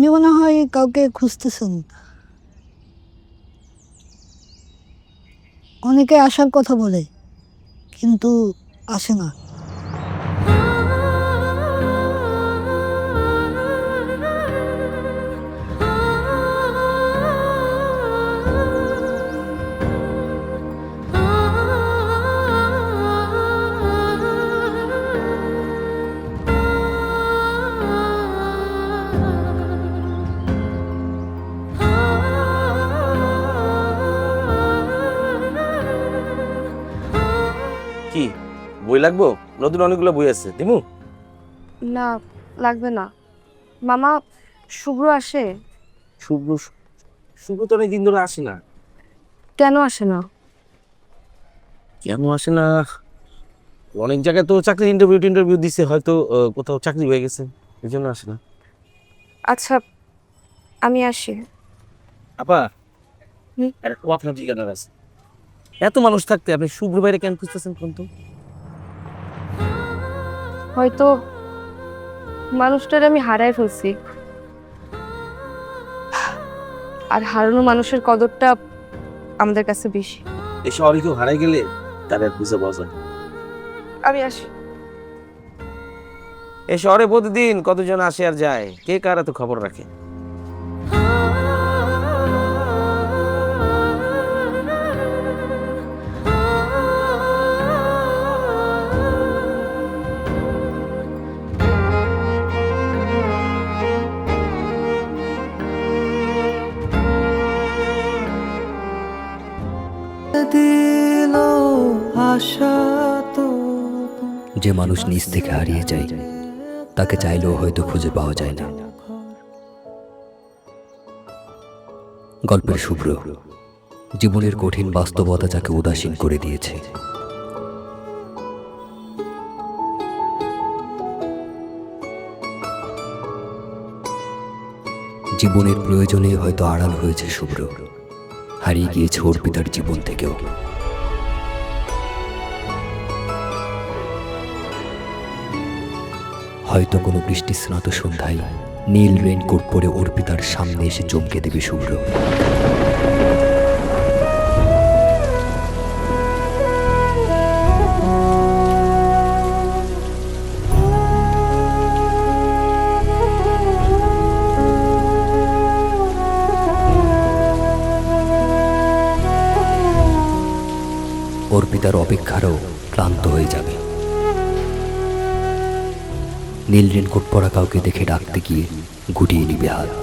আপনি মনে হয় কাউকে খুঁজতেছেন। অনেকে আসার কথা বলে কিন্তু আসে না। কি বই লাগবো? নতুন অনেকগুলো বই আছে, দিমু? না, লাগবে না। মামা, শুভ্র আসে? শুভ্র? শুভ্র তো অনেক দিন ধরে আসে না। কেন আসে না? কেন আসে না? অনেক জায়গায় তো চাকরির ইন্টারভিউ দিছে, হয়তো কোথাও চাকরি হয়ে গেছে, এই জন্য আসে না। আচ্ছা, আমি আসি। আপা, হুম? একটা তো আপনার ঠিকানার আছে। এত মানুষ থাকতে আপনি শুভ্র বাইরে কেন খুঁজতেছেন কোন তো? হয়তো মানুষটার আমি হারায় ফেলছি, আর হারানো মানুষের কদরটা আমাদের কাছে বেশি। এই শহরে কেউ হারাই গেলে তার আর বুঝে পাওয়া যায়। আমি আসি। এই শহরে প্রতিদিন কতজন আসে আর যায়, কে কার এত খবর রাখে? যে মানুষ নিজ থেকে হারিয়ে যায় তাকে চাইলেও হয়তো খুঁজে পাওয়া যায় না। গল্পের শুভ্র জীবনের কঠিন বাস্তবতা যাকে উদাসীন করে দিয়েছে। জীবনের প্রয়োজনে হয়তো আড়াল হয়েছে শুভ্র, হারিয়ে গিয়েছে অর্পিতার জীবন থেকেও। হয়তো কোনো বৃষ্টিস্নাত সন্ধ্যায় নীল রেইনকোট পরে অর্পিতার সামনে এসে চমকে দেবে শুভ্র। অর্পিতার অপেক্ষারও ক্লান্ত হয়ে যাবে। নীল রেইনকোট পরা কাউকে দেখে ডাকতে গিয়ে গুটিয়ে নিবে হাত।